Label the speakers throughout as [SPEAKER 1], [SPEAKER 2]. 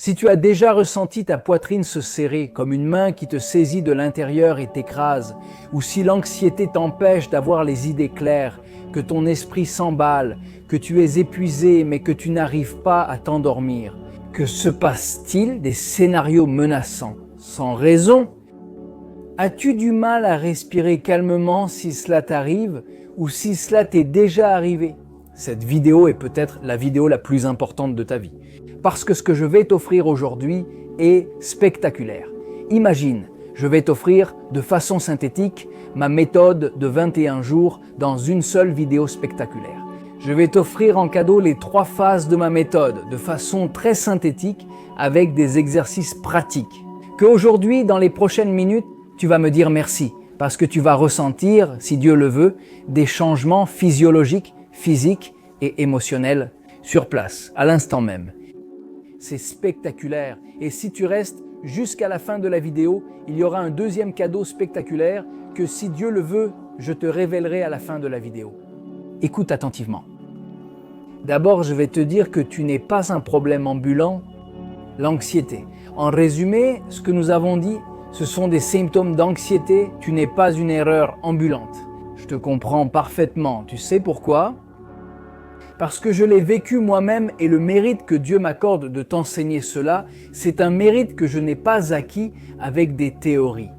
[SPEAKER 1] Si tu as déjà ressenti ta poitrine se serrer comme une main qui te saisit de l'intérieur et t'écrase, ou si l'anxiété t'empêche d'avoir les idées claires, que ton esprit s'emballe, que tu es épuisé mais que tu n'arrives pas à t'endormir, que se passe-t-il des scénarios menaçants, sans raison? As-tu du mal à respirer calmement si cela t'arrive ou si cela t'est déjà arrivé? Cette vidéo est peut-être la vidéo la plus importante de ta vie. Parce que ce que je vais t'offrir aujourd'hui est spectaculaire. Imagine, je vais t'offrir de façon synthétique ma méthode de 21 jours dans une seule vidéo spectaculaire. Je vais t'offrir en cadeau les 3 phases de ma méthode de façon très synthétique avec des exercices pratiques. Qu'aujourd'hui, dans les prochaines minutes, tu vas me dire merci parce que tu vas ressentir, si Dieu le veut, des changements physiologiques, physiques et émotionnels sur place, à l'instant même. C'est spectaculaire et si tu restes jusqu'à la fin de la vidéo, il y aura un deuxième cadeau spectaculaire que si Dieu le veut, je te révélerai à la fin de la vidéo. Écoute attentivement. D'abord, je vais te dire que tu n'es pas un problème ambulant, l'anxiété. En résumé, ce que nous avons dit, ce sont des symptômes d'anxiété, tu n'es pas une erreur ambulante. Je te comprends parfaitement, tu sais pourquoi ? Parce que je l'ai vécu moi-même et le mérite que Dieu m'accorde de t'enseigner cela, c'est un mérite que je n'ai pas acquis avec des théories.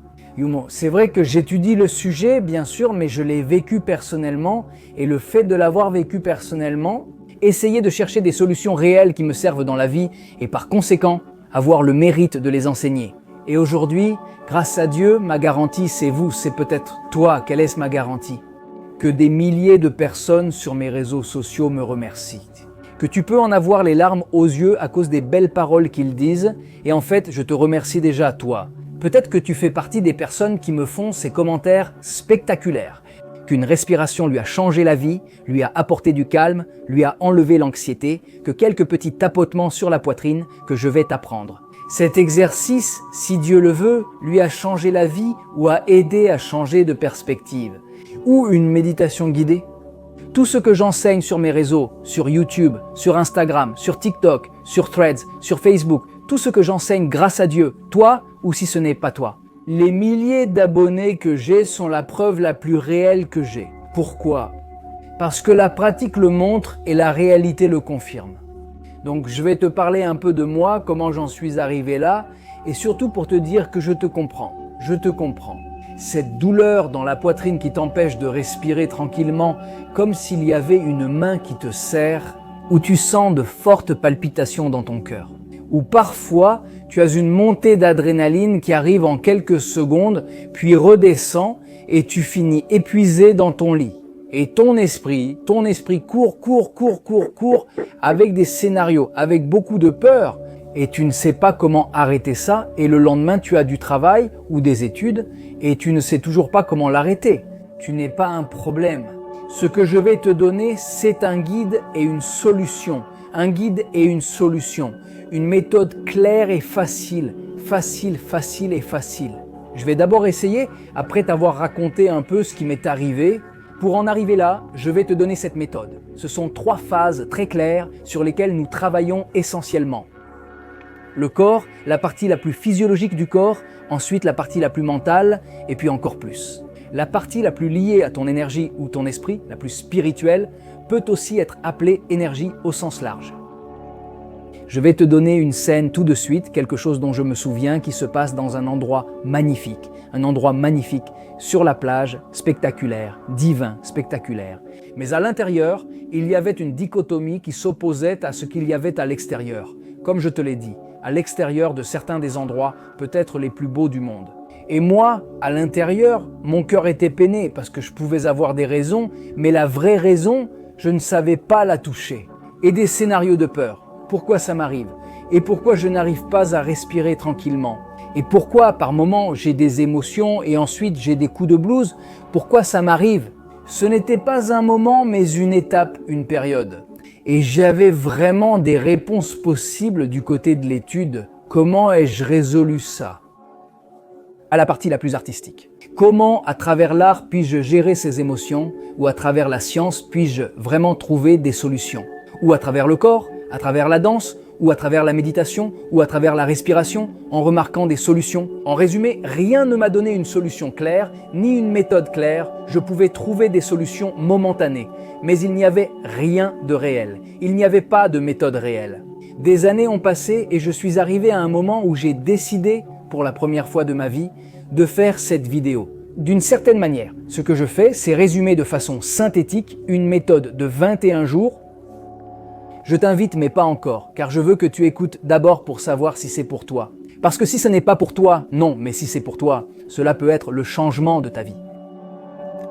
[SPEAKER 1] C'est vrai que j'étudie le sujet, bien sûr, mais je l'ai vécu personnellement et le fait de l'avoir vécu personnellement, essayer de chercher des solutions réelles qui me servent dans la vie et par conséquent, avoir le mérite de les enseigner. Et aujourd'hui, grâce à Dieu, ma garantie c'est vous, c'est peut-être toi. Quelle est ma garantie ? Que des milliers de personnes sur mes réseaux sociaux me remercient. Que tu peux en avoir les larmes aux yeux à cause des belles paroles qu'ils disent. Et en fait, je te remercie déjà, toi. Peut-être que tu fais partie des personnes qui me font ces commentaires spectaculaires. Qu'une respiration lui a changé la vie, lui a apporté du calme, lui a enlevé l'anxiété, que quelques petits tapotements sur la poitrine que je vais t'apprendre. Cet exercice, si Dieu le veut, lui a changé la vie ou a aidé à changer de perspective. Ou une méditation guidée. Tout ce que j'enseigne sur mes réseaux, sur YouTube, sur Instagram, sur TikTok, sur Threads, sur Facebook, tout ce que j'enseigne grâce à Dieu, toi ou si ce n'est pas toi. Les milliers d'abonnés que j'ai sont la preuve la plus réelle que j'ai. Pourquoi ? Parce que la pratique le montre et la réalité le confirme. Donc je vais te parler un peu de moi, comment j'en suis arrivé là, et surtout pour te dire que je te comprends. Je te comprends. Cette douleur dans la poitrine qui t'empêche de respirer tranquillement, comme s'il y avait une main qui te serre, ou tu sens de fortes palpitations dans ton cœur. Ou parfois, tu as une montée d'adrénaline qui arrive en quelques secondes, puis redescend et tu finis épuisé dans ton lit. Et ton esprit court avec des scénarios, avec beaucoup de peur. Et tu ne sais pas comment arrêter ça, et le lendemain tu as du travail ou des études, et tu ne sais toujours pas comment l'arrêter. Tu n'es pas un problème. Ce que je vais te donner, c'est un guide et une solution. Un guide et une solution. Une méthode claire et facile. Facile et facile. Je vais d'abord essayer, après t'avoir raconté un peu ce qui m'est arrivé. Pour en arriver là, je vais te donner cette méthode. Ce sont 3 phases très claires sur lesquelles nous travaillons essentiellement. Le corps, la partie la plus physiologique du corps, ensuite la partie la plus mentale, et puis encore plus. La partie la plus liée à ton énergie ou ton esprit, la plus spirituelle, peut aussi être appelée énergie au sens large. Je vais te donner une scène tout de suite, quelque chose dont je me souviens qui se passe dans un endroit magnifique sur la plage, spectaculaire, divin, spectaculaire. Mais à l'intérieur, il y avait une dichotomie qui s'opposait à ce qu'il y avait à l'extérieur. Comme je te l'ai dit, à l'extérieur de certains des endroits peut-être les plus beaux du monde. Et moi, à l'intérieur, mon cœur était peiné parce que je pouvais avoir des raisons, mais la vraie raison, je ne savais pas la toucher. Et des scénarios de peur. Pourquoi ça m'arrive? Et pourquoi je n'arrive pas à respirer tranquillement? Et pourquoi par moments j'ai des émotions et ensuite j'ai des coups de blues? Pourquoi ça m'arrive? Ce n'était pas un moment mais une étape, une période. Et j'avais vraiment des réponses possibles du côté de l'étude. Comment ai-je résolu ça? À la partie la plus artistique. Comment, à travers l'art, puis-je gérer ces émotions? Ou à travers la science, puis-je vraiment trouver des solutions? Ou à travers le corps, à travers la danse, ou à travers la méditation, ou à travers la respiration, en remarquant des solutions. En résumé, rien ne m'a donné une solution claire, ni une méthode claire. Je pouvais trouver des solutions momentanées, mais il n'y avait rien de réel. Il n'y avait pas de méthode réelle. Des années ont passé et je suis arrivé à un moment où j'ai décidé, pour la première fois de ma vie, de faire cette vidéo. D'une certaine manière, ce que je fais, c'est résumer de façon synthétique une méthode de 21 jours. Je t'invite, mais pas encore, car je veux que tu écoutes d'abord pour savoir si c'est pour toi. Parce que si ce n'est pas pour toi, non, mais si c'est pour toi, cela peut être le changement de ta vie.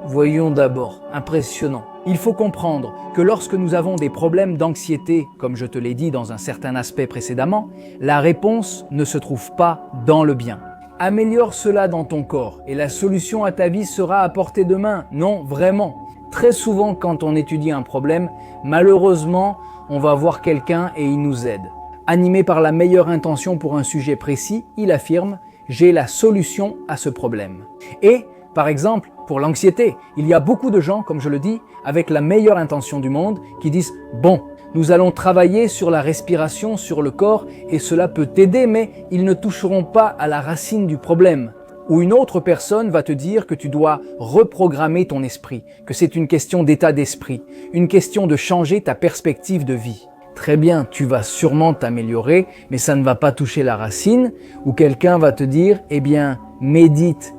[SPEAKER 1] Voyons d'abord, impressionnant. Il faut comprendre que lorsque nous avons des problèmes d'anxiété, comme je te l'ai dit dans un certain aspect précédemment, la réponse ne se trouve pas dans le bien. Améliore cela dans ton corps et la solution à ta vie sera à portée de main. Non, vraiment. Très souvent, quand on étudie un problème, malheureusement, on va voir quelqu'un et il nous aide. Animé par la meilleure intention pour un sujet précis, il affirme « j'ai la solution à ce problème ». Et, par exemple, pour l'anxiété, il y a beaucoup de gens, comme je le dis, avec la meilleure intention du monde, qui disent « bon, nous allons travailler sur la respiration, sur le corps, et cela peut t'aider, mais ils ne toucheront pas à la racine du problème. » Ou une autre personne va te dire que tu dois reprogrammer ton esprit, que c'est une question d'état d'esprit, une question de changer ta perspective de vie. Très bien, tu vas sûrement t'améliorer, mais ça ne va pas toucher la racine, ou quelqu'un va te dire « eh bien, médite,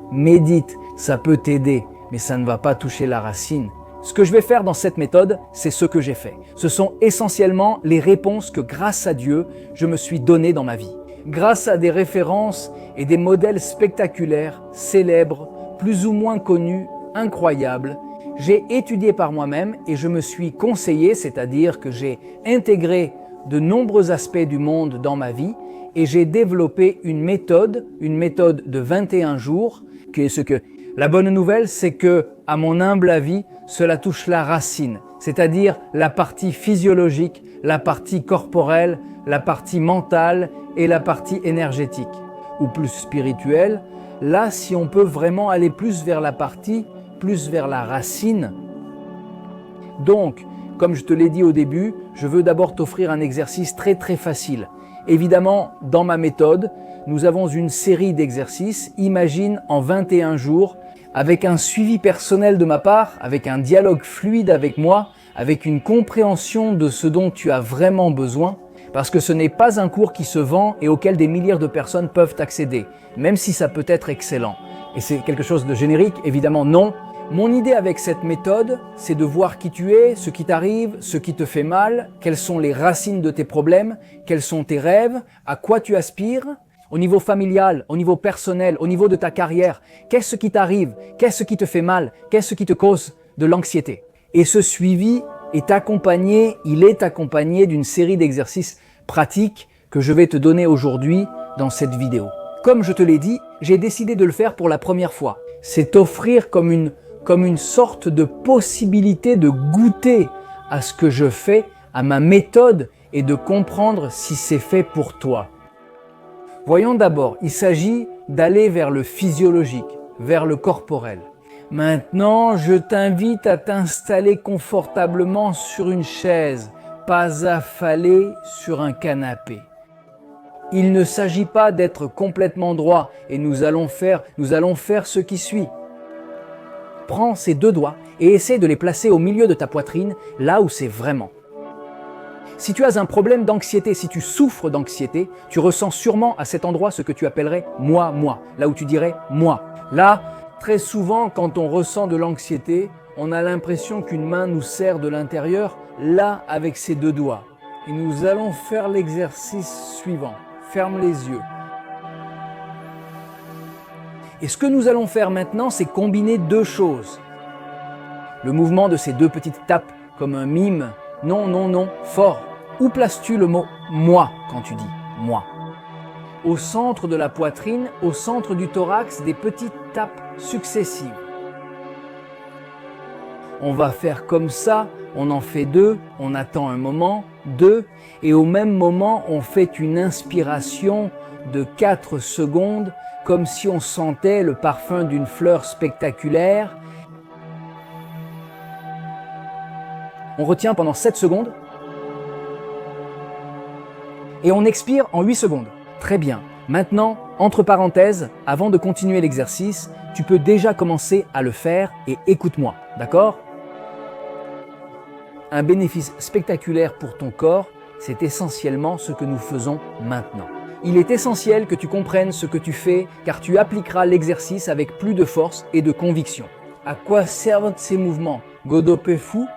[SPEAKER 1] ça peut t'aider, mais ça ne va pas toucher la racine. » Ce que je vais faire dans cette méthode, c'est ce que j'ai fait. Ce sont essentiellement les réponses que, grâce à Dieu, je me suis donné dans ma vie. Grâce à des références et des modèles spectaculaires, célèbres, plus ou moins connus, incroyables, j'ai étudié par moi-même et je me suis conseillé, c'est-à-dire que j'ai intégré de nombreux aspects du monde dans ma vie et j'ai développé une méthode de 21 jours, qui est ce que... La bonne nouvelle, c'est que, à mon humble avis, cela touche la racine, c'est-à-dire la partie physiologique, la partie corporelle, la partie mentale et la partie énergétique, ou plus spirituelle. Là, si on peut vraiment aller plus vers la racine. Donc, comme je te l'ai dit au début, je veux d'abord t'offrir un exercice très facile. Évidemment, dans ma méthode, nous avons une série d'exercices, imagine en 21 jours, avec un suivi personnel de ma part, avec un dialogue fluide avec moi, avec une compréhension de ce dont tu as vraiment besoin, parce que ce n'est pas un cours qui se vend et auquel des milliers de personnes peuvent accéder, même si ça peut être excellent. Et c'est quelque chose de générique? Évidemment non. Mon idée avec cette méthode, c'est de voir qui tu es, ce qui t'arrive, ce qui te fait mal, quelles sont les racines de tes problèmes, quels sont tes rêves, à quoi tu aspires, au niveau familial, au niveau personnel, au niveau de ta carrière, qu'est-ce qui t'arrive, qu'est-ce qui te fait mal, qu'est-ce qui te cause de l'anxiété. Et ce suivi est accompagné d'une série d'exercices pratiques que je vais te donner aujourd'hui dans cette vidéo. Comme je te l'ai dit, j'ai décidé de le faire pour la première fois. C'est t'offrir comme une sorte de possibilité de goûter à ce que je fais, à ma méthode et de comprendre si c'est fait pour toi. Voyons d'abord, il s'agit d'aller vers le physiologique, vers le corporel. Maintenant, je t'invite à t'installer confortablement sur une chaise, pas affalé sur un canapé. Il ne s'agit pas d'être complètement droit et nous allons faire ce qui suit. Prends ces deux doigts et essaie de les placer au milieu de ta poitrine, là où c'est vraiment. Si tu as un problème d'anxiété, si tu souffres d'anxiété, tu ressens sûrement à cet endroit ce que tu appellerais « moi », là où tu dirais « moi ». Là, très souvent, quand on ressent de l'anxiété, on a l'impression qu'une main nous serre de l'intérieur, là, avec ses deux doigts. Et nous allons faire l'exercice suivant. Ferme les yeux. Et ce que nous allons faire maintenant, c'est combiner deux choses. Le mouvement de ces deux petites tapes, comme un mime. Non, fort. Où places-tu le mot « moi » quand tu dis « moi » ? Au centre de la poitrine, au centre du thorax, des petites tapes successives. On va faire comme ça, on en fait deux, on attend un moment, deux, et au même moment, on fait une inspiration de 4 secondes, comme si on sentait le parfum d'une fleur spectaculaire. On retient pendant 7 secondes. Et on expire en 8 secondes. Très bien. Maintenant, entre parenthèses, avant de continuer l'exercice, tu peux déjà commencer à le faire et écoute-moi, d'accord? Un bénéfice spectaculaire pour ton corps, c'est essentiellement ce que nous faisons maintenant. Il est essentiel que tu comprennes ce que tu fais car tu appliqueras l'exercice avec plus de force et de conviction. À quoi servent ces mouvements? Godopé fou?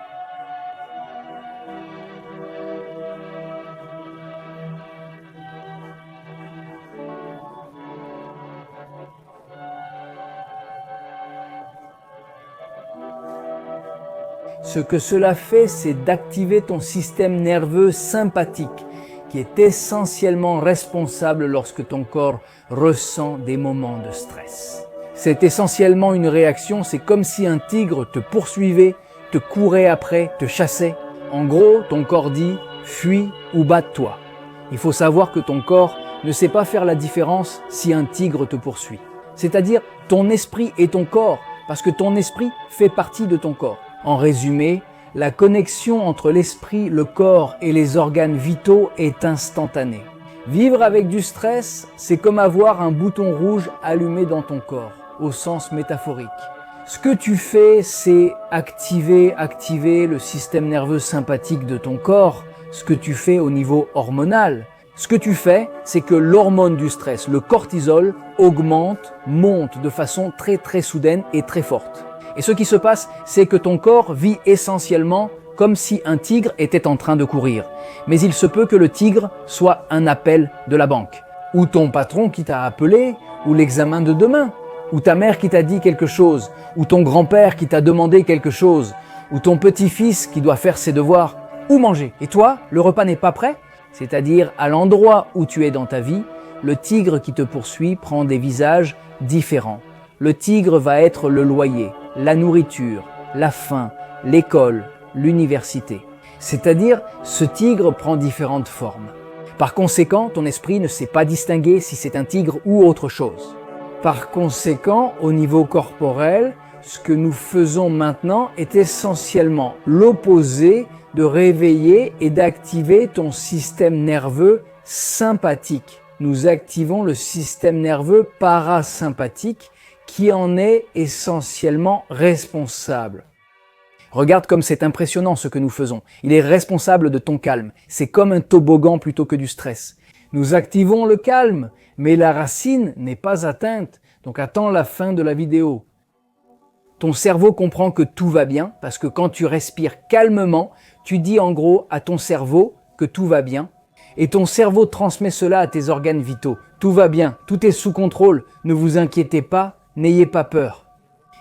[SPEAKER 1] Ce que cela fait, c'est d'activer ton système nerveux sympathique, qui est essentiellement responsable lorsque ton corps ressent des moments de stress. C'est essentiellement une réaction, c'est comme si un tigre te poursuivait, te courait après, te chassait. En gros, ton corps dit « fuis ou batte-toi ». Il faut savoir que ton corps ne sait pas faire la différence si un tigre te poursuit. C'est-à-dire ton esprit et ton corps, parce que ton esprit fait partie de ton corps. En résumé, la connexion entre l'esprit, le corps et les organes vitaux est instantanée. Vivre avec du stress, c'est comme avoir un bouton rouge allumé dans ton corps, au sens métaphorique. Ce que tu fais, c'est activer le système nerveux sympathique de ton corps, ce que tu fais au niveau hormonal. Ce que tu fais, c'est que l'hormone du stress, le cortisol, augmente, monte de façon très soudaine et très forte. Et ce qui se passe, c'est que ton corps vit essentiellement comme si un tigre était en train de courir. Mais il se peut que le tigre soit un appel de la banque, ou ton patron qui t'a appelé, ou l'examen de demain, ou ta mère qui t'a dit quelque chose, ou ton grand-père qui t'a demandé quelque chose, ou ton petit-fils qui doit faire ses devoirs, ou manger. Et toi, le repas n'est pas prêt? C'est-à-dire, à l'endroit où tu es dans ta vie, le tigre qui te poursuit prend des visages différents. Le tigre va être le loyer, la nourriture, la faim, l'école, l'université. C'est-à-dire, ce tigre prend différentes formes. Par conséquent, ton esprit ne sait pas distinguer si c'est un tigre ou autre chose. Par conséquent, au niveau corporel, ce que nous faisons maintenant est essentiellement l'opposé de réveiller et d'activer ton système nerveux sympathique. Nous activons le système nerveux parasympathique qui en est essentiellement responsable. Regarde comme c'est impressionnant ce que nous faisons. Il est responsable de ton calme. C'est comme un toboggan plutôt que du stress. Nous activons le calme, mais la racine n'est pas atteinte. Donc attends la fin de la vidéo. Ton cerveau comprend que tout va bien parce que quand tu respires calmement, tu dis en gros à ton cerveau que tout va bien. Et ton cerveau transmet cela à tes organes vitaux. Tout va bien, tout est sous contrôle, ne vous inquiétez pas. N'ayez pas peur.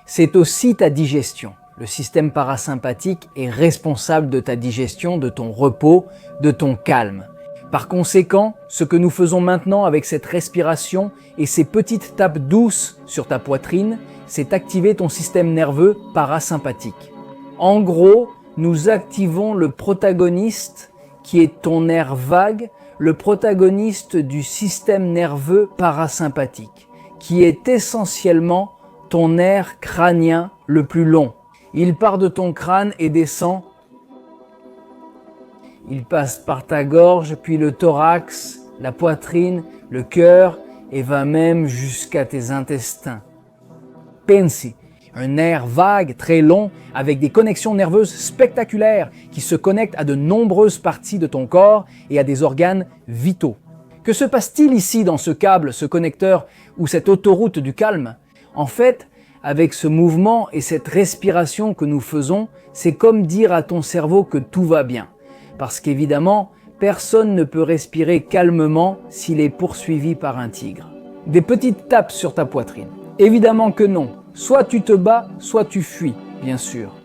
[SPEAKER 1] C'est aussi ta digestion. Le système parasympathique est responsable de ta digestion, de ton repos, de ton calme. Par conséquent, ce que nous faisons maintenant avec cette respiration et ces petites tapes douces sur ta poitrine, c'est activer ton système nerveux parasympathique. En gros, nous activons le protagoniste qui est ton nerf vague, le protagoniste du système nerveux parasympathique, qui est essentiellement ton nerf crânien le plus long. Il part de ton crâne et descend. Il passe par ta gorge, puis le thorax, la poitrine, le cœur et va même jusqu'à tes intestins. Pensi, un nerf vague, très long, avec des connexions nerveuses spectaculaires qui se connectent à de nombreuses parties de ton corps et à des organes vitaux. Que se passe-t-il ici dans ce câble, ce connecteur ou cette autoroute du calme? En fait, avec ce mouvement et cette respiration que nous faisons, c'est comme dire à ton cerveau que tout va bien. Parce qu'évidemment, personne ne peut respirer calmement s'il est poursuivi par un tigre. Des petites tapes sur ta poitrine. Évidemment que non. Soit tu te bats, soit tu fuis, bien sûr.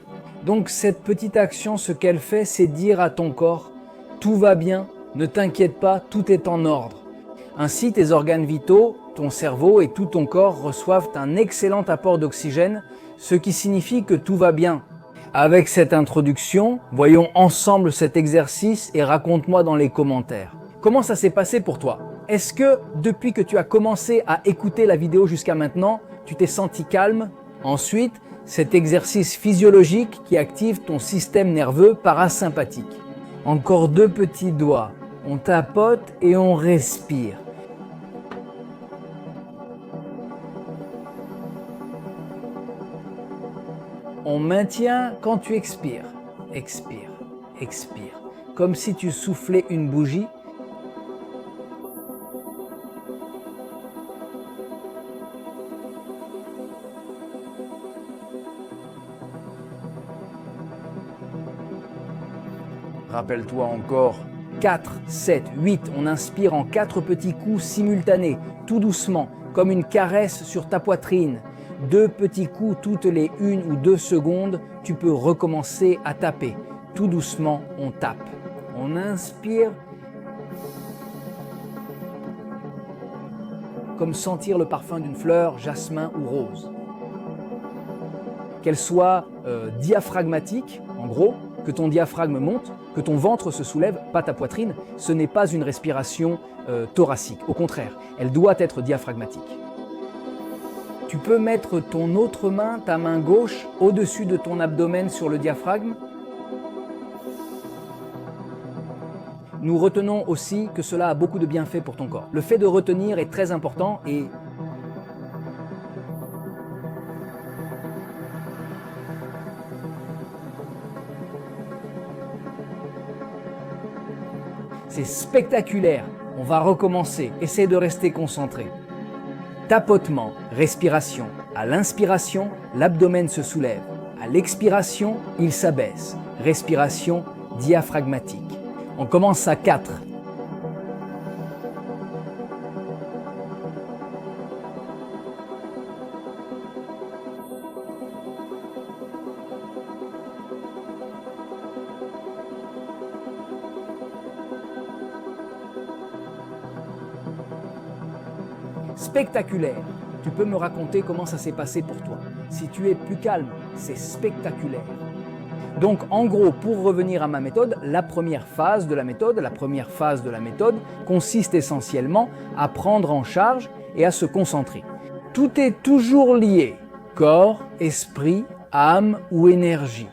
[SPEAKER 1] Donc cette petite action, ce qu'elle fait, c'est dire à ton corps « tout va bien ». Ne t'inquiète pas, tout est en ordre. Ainsi, tes organes vitaux, ton cerveau et tout ton corps reçoivent un excellent apport d'oxygène, ce qui signifie que tout va bien. Avec cette introduction, voyons ensemble cet exercice et raconte-moi dans les commentaires. Comment ça s'est passé pour toi? Est-ce que depuis que tu as commencé à écouter la vidéo jusqu'à maintenant, tu t'es senti calme? Ensuite, cet exercice physiologique qui active ton système nerveux parasympathique. Encore 2 petits doigts. on tapote et on respire. On maintient quand tu expires. Expire, expire. Comme si tu soufflais une bougie. Rappelle-toi encore, 4, 7, 8, on inspire en 4 petits coups simultanés, tout doucement, comme une caresse sur ta poitrine. 2 petits coups toutes les 1 ou 2 secondes, tu peux recommencer à taper. Tout doucement, on tape. On inspire, comme sentir le parfum d'une fleur, jasmin ou rose. Qu'elle soit diaphragmatique, en gros, que ton diaphragme monte, que ton ventre se soulève, pas ta poitrine, ce n'est pas une respiration thoracique. Au contraire, elle doit être diaphragmatique. Tu peux mettre ton autre main, ta main gauche, au-dessus de ton abdomen sur le diaphragme. Nous retenons aussi que cela a beaucoup de bienfaits pour ton corps. Le fait de retenir est très important et c'est spectaculaire. On va recommencer. Essaie de rester concentré. Tapotement, respiration. À l'inspiration, l'abdomen se soulève. À l'expiration, il s'abaisse. Respiration diaphragmatique. On commence à 4. Spectaculaire. Tu peux me raconter comment ça s'est passé pour toi. Si tu es plus calme, c'est spectaculaire. Donc en gros, pour revenir à ma méthode, la première phase de la méthode consiste essentiellement à prendre en charge et à se concentrer. Tout est toujours lié, corps, esprit, âme ou énergie.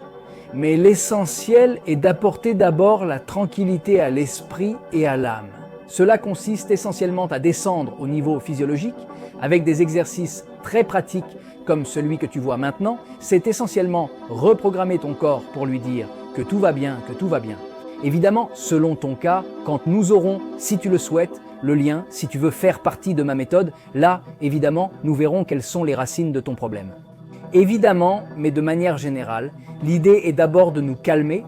[SPEAKER 1] Mais l'essentiel est d'apporter d'abord la tranquillité à l'esprit et à l'âme. Cela consiste essentiellement à descendre au niveau physiologique avec des exercices très pratiques comme celui que tu vois maintenant. C'est essentiellement reprogrammer ton corps pour lui dire que tout va bien, que tout va bien. Évidemment, selon ton cas, quand nous aurons, si tu le souhaites, le lien, si tu veux faire partie de ma méthode, là, évidemment, nous verrons quelles sont les racines de ton problème. Évidemment, mais de manière générale, l'idée est d'abord de nous calmer,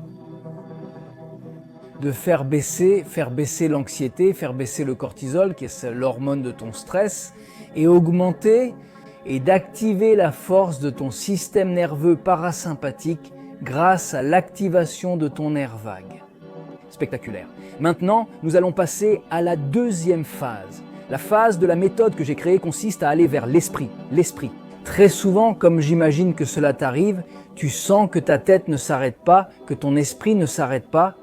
[SPEAKER 1] de faire baisser l'anxiété, faire baisser le cortisol, qui est l'hormone de ton stress, et augmenter et d'activer la force de ton système nerveux parasympathique grâce à l'activation de ton nerf vague. Spectaculaire. Maintenant, nous allons passer à la deuxième phase. La phase de la méthode que j'ai créée consiste à aller vers l'esprit. L'esprit. Très souvent, comme j'imagine que cela t'arrive, tu sens que ta tête ne s'arrête pas, que ton esprit ne s'arrête pas.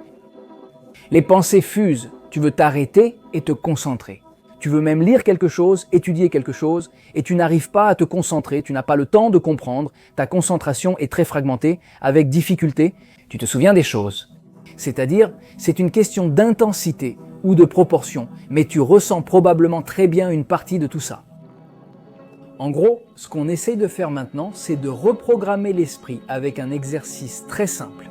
[SPEAKER 1] Les pensées fusent, tu veux t'arrêter et te concentrer. Tu veux même lire quelque chose, étudier quelque chose, et tu n'arrives pas à te concentrer, tu n'as pas le temps de comprendre, ta concentration est très fragmentée, avec difficulté, tu te souviens des choses. C'est-à-dire, c'est une question d'intensité ou de proportion, mais tu ressens probablement très bien une partie de tout ça. En gros, ce qu'on essaye de faire maintenant, c'est de reprogrammer l'esprit avec un exercice très simple.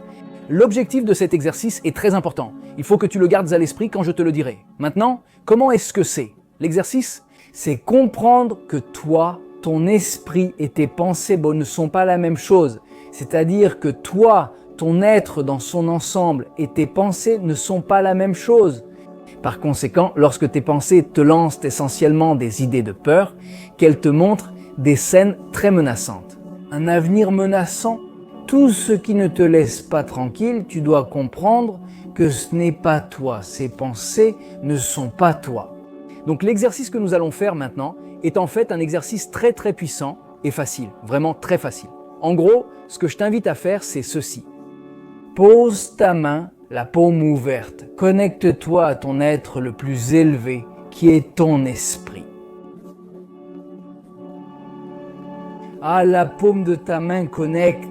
[SPEAKER 1] L'objectif de cet exercice est très important. Il faut que tu le gardes à l'esprit quand je te le dirai. Maintenant, comment est-ce que c'est? L'exercice, c'est comprendre que toi, ton esprit et tes pensées ne sont pas la même chose. C'est-à-dire que toi, ton être dans son ensemble et tes pensées ne sont pas la même chose. Par conséquent, lorsque tes pensées te lancent essentiellement des idées de peur, qu'elles te montrent des scènes très menaçantes. Un avenir menaçant, tout ce qui ne te laisse pas tranquille, tu dois comprendre que ce n'est pas toi. Ces pensées ne sont pas toi. Donc l'exercice que nous allons faire maintenant est en fait un exercice très très puissant et facile, vraiment très facile. En gros, ce que je t'invite à faire, c'est ceci. Pose ta main, la paume ouverte. Connecte-toi à ton être le plus élevé, qui est ton esprit. Ah, la paume de ta main connecte.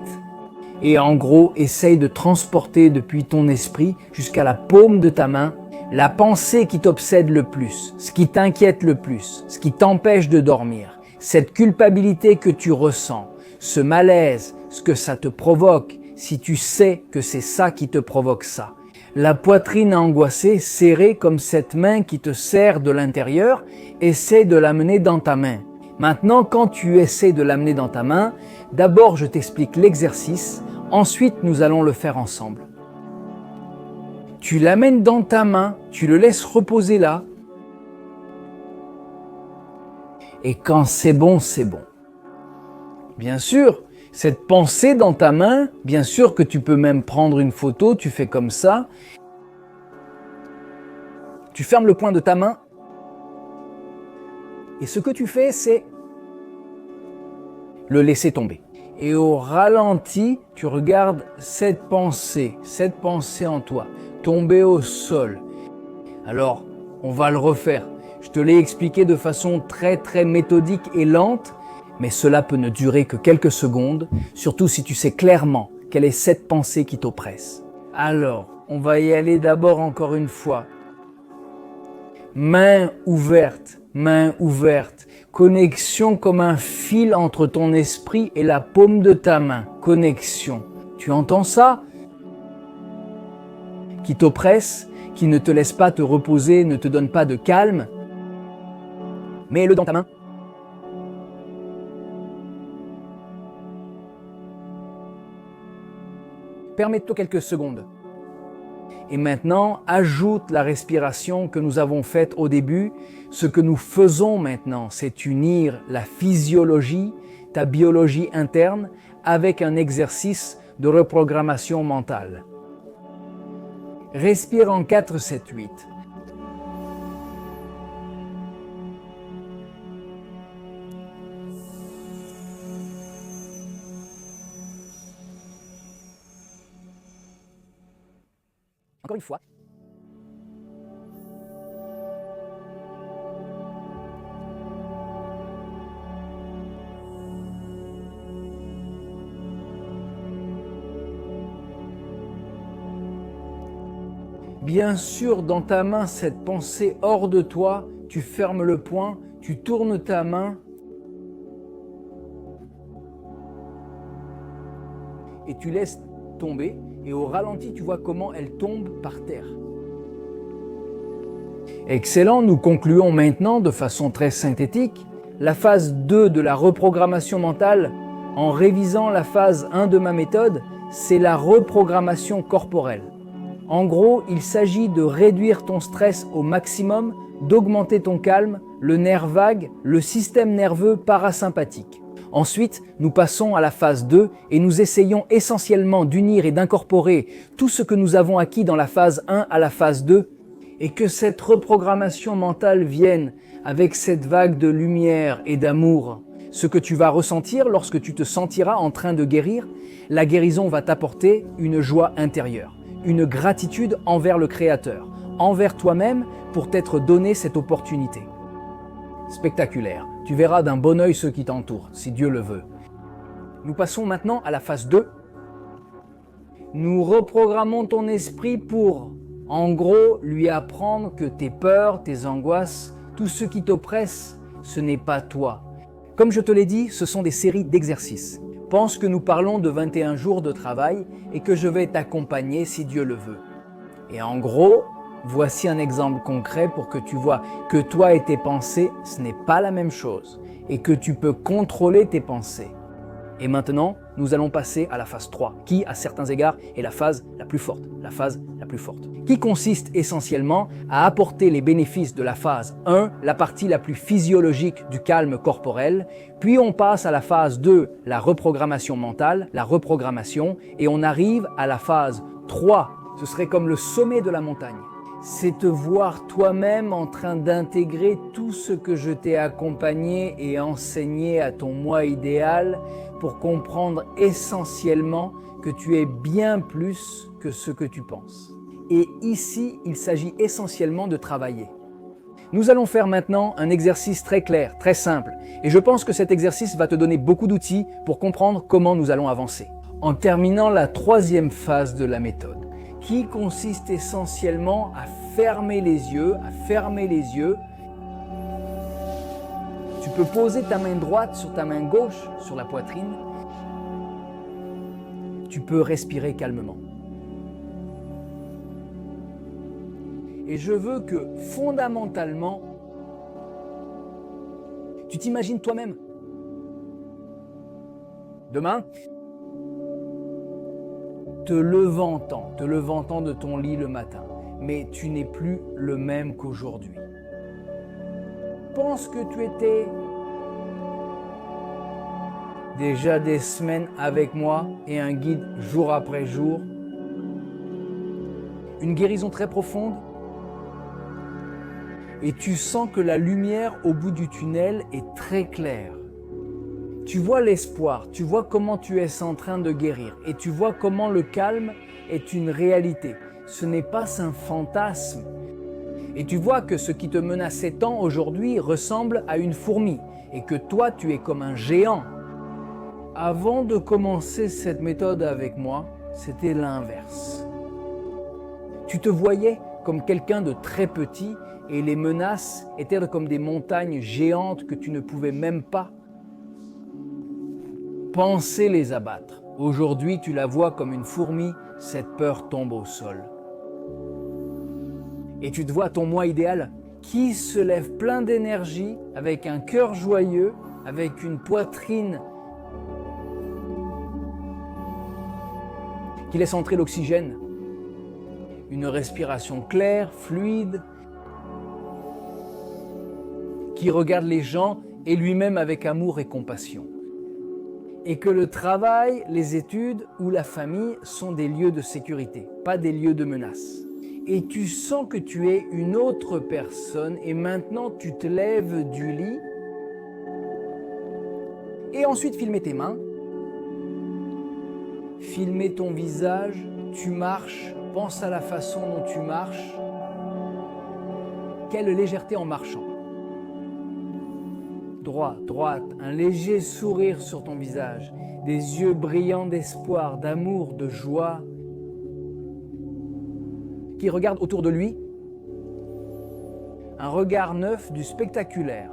[SPEAKER 1] Et en gros, essaye de transporter depuis ton esprit jusqu'à la paume de ta main La pensée qui t'obsède le plus, ce qui t'inquiète le plus, ce qui t'empêche de dormir, cette culpabilité que tu ressens, ce malaise, ce que ça te provoque, si tu sais que c'est ça qui te provoque ça. La poitrine angoissée, serrée comme cette main qui te serre de l'intérieur, essaie de l'amener dans ta main. Maintenant, quand tu essaies de l'amener dans ta main, d'abord je t'explique l'exercice, ensuite nous allons le faire ensemble. Tu l'amènes dans ta main, tu le laisses reposer là. Et quand c'est bon, c'est bon. Bien sûr, cette pensée dans ta main, bien sûr que tu peux même prendre une photo, tu fais comme ça. Tu fermes le poing de ta main. Et ce que tu fais, c'est le laisser tomber. Et au ralenti, tu regardes cette pensée en toi, tomber au sol. Alors, on va le refaire. Je te l'ai expliqué de façon très méthodique et lente, mais cela peut ne durer que quelques secondes, surtout si tu sais clairement quelle est cette pensée qui t'oppresse. Alors, on va y aller d'abord encore une fois. Main ouverte, connexion comme un fil entre ton esprit et la paume de ta main, connexion. Tu entends ça? Qui t'oppresse, qui ne te laisse pas te reposer, ne te donne pas de calme. Mets-le dans ta main. Permets-toi quelques secondes. Et maintenant, ajoute la respiration que nous avons faite au début. Ce que nous faisons maintenant, c'est unir la physiologie, ta biologie interne, avec un exercice de reprogrammation mentale. Respire en 4, 7, 8. Encore une fois. Bien sûr, dans ta main, cette pensée hors de toi, tu fermes le poing, tu tournes ta main et tu laisses tomber. Et au ralenti, tu vois comment elle tombe par terre. Excellent, nous concluons maintenant de façon très synthétique la phase 2 de la reprogrammation mentale en révisant la phase 1 de ma méthode, c'est la reprogrammation corporelle. En gros, il s'agit de réduire ton stress au maximum, d'augmenter ton calme, le nerf vague, le système nerveux parasympathique. Ensuite, nous passons à la phase 2 et nous essayons essentiellement d'unir et d'incorporer tout ce que nous avons acquis dans la phase 1 à la phase 2 et que cette reprogrammation mentale vienne avec cette vague de lumière et d'amour. Ce que tu vas ressentir lorsque tu te sentiras en train de guérir, la guérison va t'apporter une joie intérieure, une gratitude envers le Créateur, envers toi-même pour t'être donné cette opportunité. Spectaculaire. Tu verras d'un bon œil ceux qui t'entourent, si Dieu le veut. Nous passons maintenant à la phase 2. Nous reprogrammons ton esprit pour, en gros, lui apprendre que tes peurs, tes angoisses, tout ce qui t'oppresse, ce n'est pas toi. Comme je te l'ai dit, ce sont des séries d'exercices. Pense que nous parlons de 21 jours de travail et que je vais t'accompagner si Dieu le veut. Et en gros, voici un exemple concret pour que tu vois que toi et tes pensées, ce n'est pas la même chose et que tu peux contrôler tes pensées. Et maintenant, nous allons passer à la phase 3, qui, à certains égards, est la phase la plus forte, qui consiste essentiellement à apporter les bénéfices de la phase 1, la partie la plus physiologique du calme corporel, puis on passe à la phase 2, la reprogrammation mentale, la reprogrammation, et on arrive à la phase 3, ce serait comme le sommet de la montagne. C'est te voir toi-même en train d'intégrer tout ce que je t'ai accompagné et enseigné à ton moi idéal pour comprendre essentiellement que tu es bien plus que ce que tu penses. Et ici, il s'agit essentiellement de travailler. Nous allons faire maintenant un exercice très clair, très simple, et je pense que cet exercice va te donner beaucoup d'outils pour comprendre comment nous allons avancer. En terminant la 3e phase de la méthode, qui consiste essentiellement à fermer les yeux, à fermer les yeux. Tu peux poser ta main droite sur ta main gauche, sur la poitrine. Tu peux respirer calmement. Et je veux que, fondamentalement, tu t'imagines toi-même. Demain, te levant de ton lit le matin, mais tu n'es plus le même qu'aujourd'hui. Pense que tu étais déjà des semaines avec moi et un guide jour après jour. Une guérison très profonde. Et tu sens que la lumière au bout du tunnel est très claire. Tu vois l'espoir, tu vois comment tu es en train de guérir et tu vois comment le calme est une réalité. Ce n'est pas un fantasme. Et tu vois que ce qui te menaçait tant aujourd'hui ressemble à une fourmi et que toi tu es comme un géant. Avant de commencer cette méthode avec moi, c'était l'inverse. Tu te voyais comme quelqu'un de très petit et les menaces étaient comme des montagnes géantes que tu ne pouvais même pas penser les abattre. Aujourd'hui, tu la vois comme une fourmi, cette peur tombe au sol. Et tu te vois ton moi idéal qui se lève plein d'énergie, avec un cœur joyeux, avec une poitrine qui laisse entrer l'oxygène, une respiration claire, fluide, qui regarde les gens et lui-même avec amour et compassion. Et que le travail, les études ou la famille sont des lieux de sécurité, pas des lieux de menace. Et tu sens que tu es une autre personne et maintenant tu te lèves du lit et ensuite filmer tes mains, filmer ton visage, tu marches, pense à la façon dont tu marches. Quelle légèreté en marchant. Droite, un léger sourire sur ton visage, des yeux brillants d'espoir, d'amour, de joie, qui regarde autour de lui, un regard neuf du spectaculaire.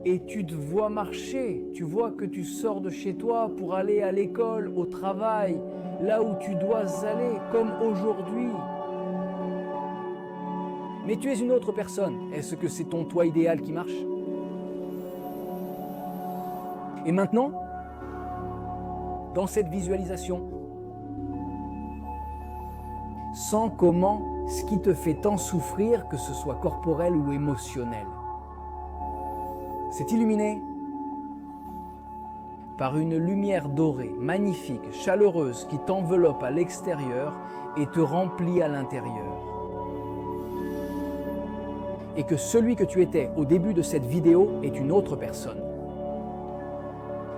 [SPEAKER 1] Et tu te vois marcher, tu vois que tu sors de chez toi pour aller à l'école, au travail, là où tu dois aller, comme aujourd'hui. Mais tu es une autre personne. Est-ce que c'est ton toi idéal qui marche ? Et maintenant, dans cette visualisation, sens comment ce qui te fait tant souffrir, que ce soit corporel ou émotionnel, c'est illuminé par une lumière dorée, magnifique, chaleureuse, qui t'enveloppe à l'extérieur et te remplit à l'intérieur. Et que celui que tu étais au début de cette vidéo est une autre personne.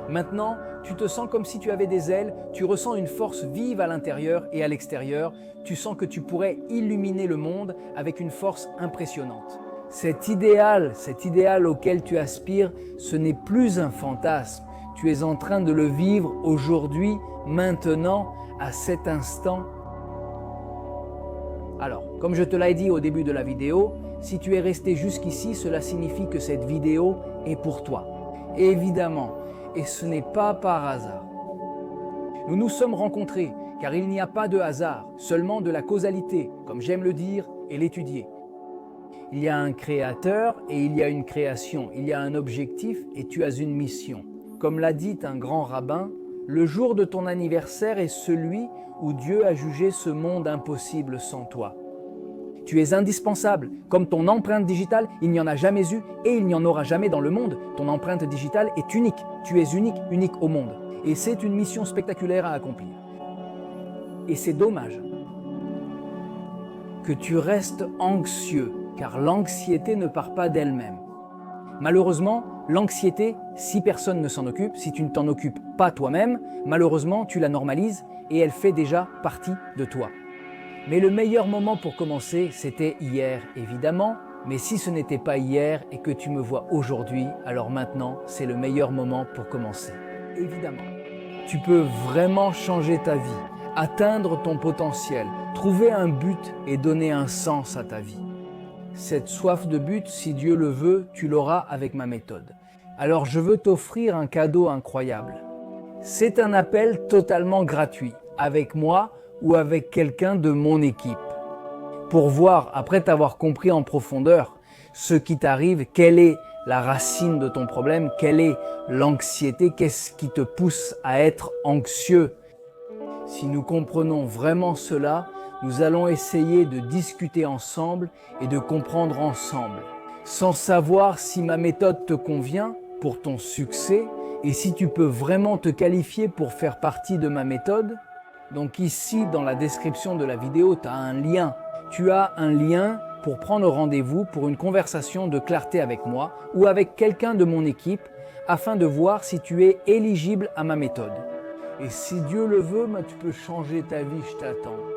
[SPEAKER 1] Maintenant, tu te sens comme si tu avais des ailes, tu ressens une force vive à l'intérieur et à l'extérieur, tu sens que tu pourrais illuminer le monde avec une force impressionnante. Cet idéal auquel tu aspires, ce n'est plus un fantasme, tu es en train de le vivre aujourd'hui, maintenant, à cet instant. Alors, comme je te l'ai dit au début de la vidéo, si tu es resté jusqu'ici, cela signifie que cette vidéo est pour toi. Évidemment. Et ce n'est pas par hasard. Nous nous sommes rencontrés car il n'y a pas de hasard, seulement de la causalité, comme j'aime le dire et l'étudier. Il y a un créateur et il y a une création, il y a un objectif et tu as une mission. Comme l'a dit un grand rabbin, le jour de ton anniversaire est celui où Dieu a jugé ce monde impossible sans toi. Tu es indispensable. Comme ton empreinte digitale, il n'y en a jamais eu et il n'y en aura jamais dans le monde. Ton empreinte digitale est unique. Tu es unique, unique au monde. Et c'est une mission spectaculaire à accomplir. Et c'est dommage que tu restes anxieux, car l'anxiété ne part pas d'elle-même. Malheureusement, l'anxiété, si personne ne s'en occupe, si tu ne t'en occupes pas toi-même, malheureusement, tu la normalises et elle fait déjà partie de toi. Mais le meilleur moment pour commencer, c'était hier, évidemment. Mais si ce n'était pas hier et que tu me vois aujourd'hui, alors maintenant, c'est le meilleur moment pour commencer. Évidemment. Tu peux vraiment changer ta vie atteindre ton potentiel, trouver un but et donner un sens à ta vie. Cette soif de but, si Dieu le veut, tu l'auras avec ma méthode. Alors je veux t'offrir un cadeau incroyable. C'est un appel totalement gratuit, avec moi ou avec quelqu'un de mon équipe. Pour voir, après t'avoir compris en profondeur, ce qui t'arrive, quelle est la racine de ton problème, quelle est l'anxiété, qu'est-ce qui te pousse à être anxieux. Si nous comprenons vraiment cela, nous allons essayer de discuter ensemble et de comprendre ensemble. Sans savoir si ma méthode te convient pour ton succès et si tu peux vraiment te qualifier pour faire partie de ma méthode. Donc ici, dans la description de la vidéo, tu as un lien. Tu as un lien pour prendre rendez-vous pour une conversation de clarté avec moi ou avec quelqu'un de mon équipe afin de voir si tu es éligible à ma méthode. Et si Dieu le veut, tu peux changer ta vie, je t'attends.